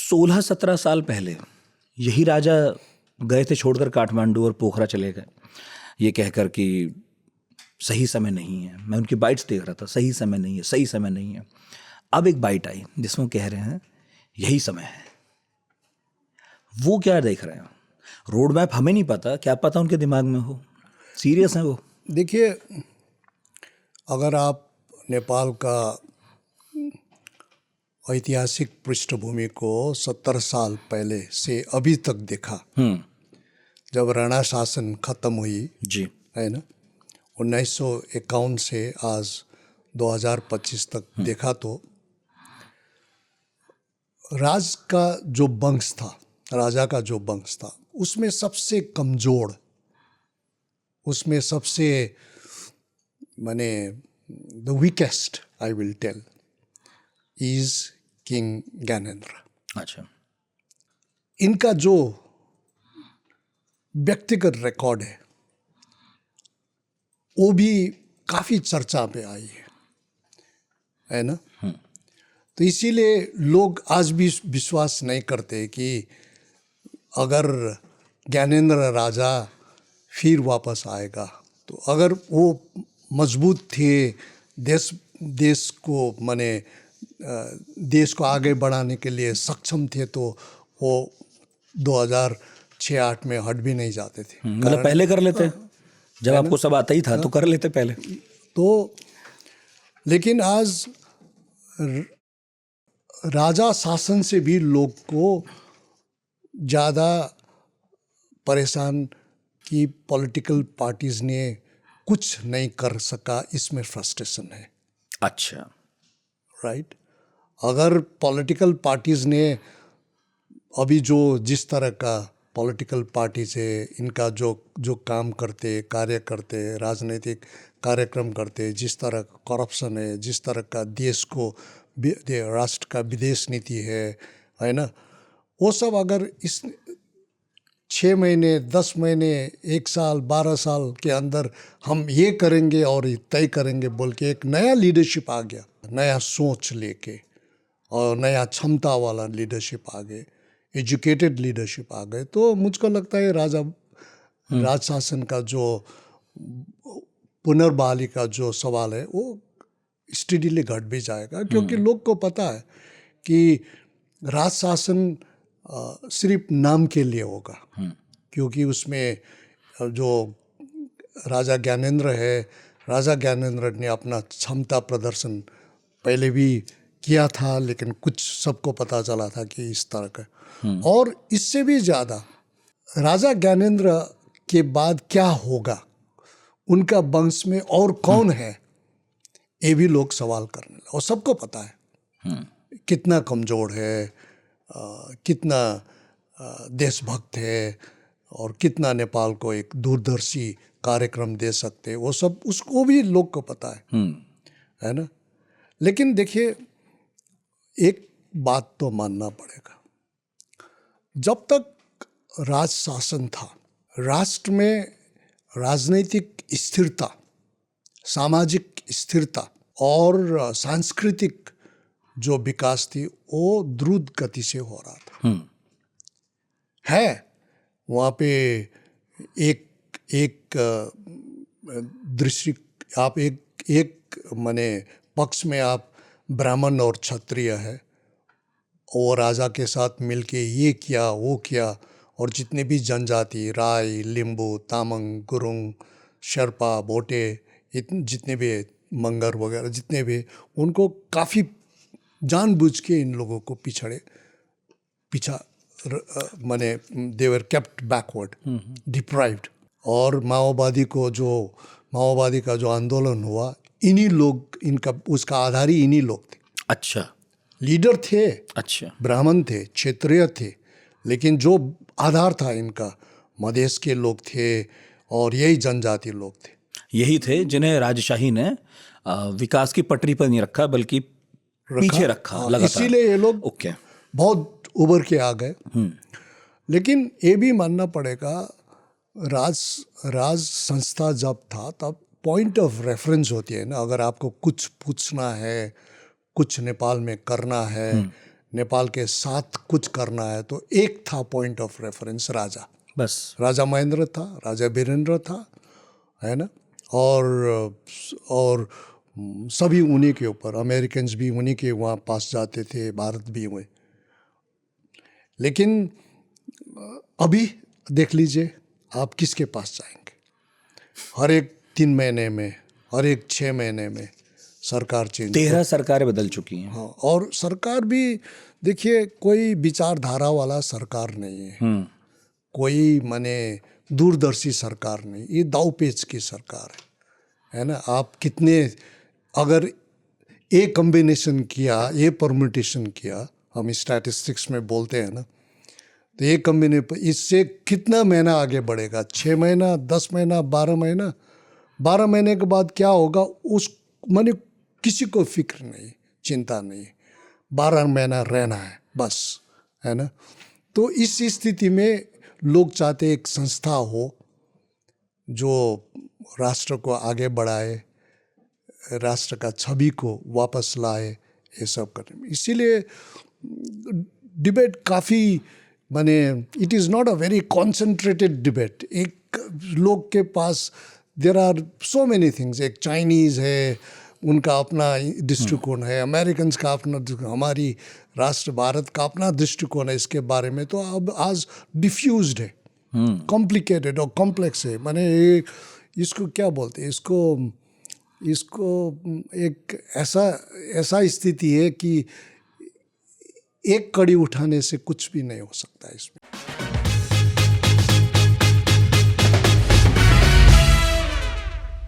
16-17 साल पहले यही राजा गए थे छोड़कर काठमांडू और पोखरा चले गए, ये कहकर कि सही समय नहीं है। मैं उनकी बाइट्स देख रहा था, सही समय नहीं है, सही समय नहीं है। अब एक बाइट आई जिसमें वो कह रहे हैं यही समय है। वो क्या देख रहे हैं? रोड मैप हमें नहीं पता, क्या पता उनके दिमाग में हो। सीरियस हैं वो? देखिए, अगर आप नेपाल का ऐतिहासिक पृष्ठभूमि को 70 साल पहले से अभी तक देखा, जब राणा शासन खत्म हुई जी, है ना, 1951 से आज 2025 तक देखा, तो राज का जो वंश था, राजा का जो वंश था, उसमें सबसे कमजोर, उसमें सबसे माने the weakest I will tell is king Gyanendra. अच्छा। इनका जो व्यक्तिगत रिकॉर्ड है वो भी काफी चर्चा पे आई है ना। तो इसीलिए लोग आज भी विश्वास नहीं करते कि अगर ज्ञानेंद्र राजा फिर वापस आएगा, तो अगर वो मजबूत थे, देश को माने देश को आगे बढ़ाने के लिए सक्षम थे, तो वो 2006-08 में हट भी नहीं जाते थे। मतलब पहले कर लेते, जब आपको सब आता ही था तो कर लेते पहले। तो लेकिन आज राजा शासन से भी लोग को ज़्यादा परेशान कि पॉलिटिकल पार्टीज ने कुछ नहीं कर सका, इसमें फ्रस्ट्रेशन है। अच्छा, राइट। अगर पॉलिटिकल पार्टीज ने अभी जो जिस तरह का पॉलिटिकल पार्टीज है, इनका जो काम करते, कार्य करते, राजनीतिक कार्यक्रम करते, जिस तरह का करप्शन है, जिस तरह का देश को राष्ट्र का विदेश नीति है ना, वो सब अगर इस 6 महीने, 10 महीने, 1 साल, 12 साल के अंदर हम ये करेंगे और ये तय करेंगे बोल के एक नया लीडरशिप आ गया, नया सोच लेके, और नया क्षमता वाला लीडरशिप आ गए, एजुकेटेड लीडरशिप आ गए, तो मुझको लगता है राज शासन का जो पुनर्बहाली का जो सवाल है वो स्टेडीली घट भी जाएगा। क्योंकि लोग को पता है कि राज शासन सिर्फ नाम के लिए होगा, क्योंकि उसमें जो राजा ज्ञानेंद्र है, राजा ज्ञानेंद्र ने अपना क्षमता प्रदर्शन पहले भी किया था, लेकिन कुछ सबको पता चला था कि इस तरह का, और इससे भी ज़्यादा राजा ज्ञानेंद्र के बाद क्या होगा, उनका वंश में और कौन है, ये भी लोग सवाल करने लगे। और सबको पता है कितना कमज़ोर है, कितना देशभक्त है, और कितना नेपाल को एक दूरदर्शी कार्यक्रम दे सकते, वो सब उसको भी लोग को पता है ना। लेकिन देखिए, एक बात तो मानना पड़ेगा, जब तक राज शासन था, राष्ट्र में राजनीतिक स्थिरता, सामाजिक स्थिरता और सांस्कृतिक जो विकास थी वो द्रुत गति से हो रहा था। है वहाँ पे एक दृष्टि, आप एक माने पक्ष में आप ब्राह्मण और क्षत्रिय है, और राजा के साथ मिलके ये किया वो किया, और जितने भी जनजाति, राय, लिंबू, तामंग, गुरुंग, शेरपा, भोटे, जितने भी मंगर वगैरह जितने भी, उनको काफ़ी जानबूझ के इन लोगों को पीछा माने दे वर केप्ट बैकवर्ड, डिप्राइव्ड। और माओवादी का जो आंदोलन हुआ, इन्हीं लोग, इनका उसका आधार ही इन्हीं लोग थे। अच्छा, लीडर थे, अच्छा, ब्राह्मण थे, क्षत्रिय थे, लेकिन जो आधार था इनका, मधेश के लोग थे और यही जनजाति लोग थे। यही थे जिन्हें राजशाही ने विकास की पटरी पर नहीं रखा, बल्कि पीछे रखा लगातार। इसीलिए ये लोग बहुत उभर के आ गए। लेकिन ये भी मानना पड़ेगा, राज संस्था जब था तब पॉइंट ऑफ रेफरेंस होती है ना। अगर आपको कुछ पूछना है, कुछ नेपाल में करना है, नेपाल के साथ कुछ करना है तो एक था पॉइंट ऑफ रेफरेंस, राजा। बस राजा महेंद्र था, राजा वीरेंद्र था, है ना। और सभी उन्हीं के ऊपर, अमेरिकन्स भी उन्हीं के वहाँ पास जाते थे, भारत भी हुए। लेकिन अभी देख लीजिए आप किसके पास जाएंगे। हर एक 3 महीने में, हर एक 6 महीने में सरकार चेंज 13 सरकारें बदल चुकी हैं। हाँ, और सरकार भी देखिए कोई विचारधारा वाला सरकार नहीं है, कोई माने दूरदर्शी सरकार नहीं, ये दावपेच की सरकार है ना। आप कितने, अगर ए कॉम्बिनेशन किया, ए परम्यूटेशन किया, हम स्टैटिस्टिक्स में बोलते हैं ना, तो ये कॉम्बिनेशन इससे कितना महीना आगे बढ़ेगा, 6 महीना, 10 महीना, 12 महीना। 12 महीने के बाद क्या होगा उस माने किसी को फिक्र नहीं, चिंता नहीं, 12 महीना रहना है बस, है ना। तो इस स्थिति में लोग चाहते एक संस्था हो जो राष्ट्र को आगे बढ़ाए, राष्ट्र का छवि को वापस लाए, ये सब करने में। इसीलिए डिबेट काफ़ी माने it is not a very concentrated debate. एक लोग के पास there are so many things, एक चाइनीज़ है, उनका अपना दृष्टिकोण है, अमेरिकन्स का अपना, हमारी राष्ट्र भारत का अपना दृष्टिकोण है इसके बारे में। तो अब आज डिफ्यूज्ड है, कॉम्प्लिकेटेड और कॉम्प्लेक्स है। माने इसको क्या बोलते हैं, इसको एक ऐसा स्थिति है कि एक कड़ी उठाने से कुछ भी नहीं हो सकता इसमें।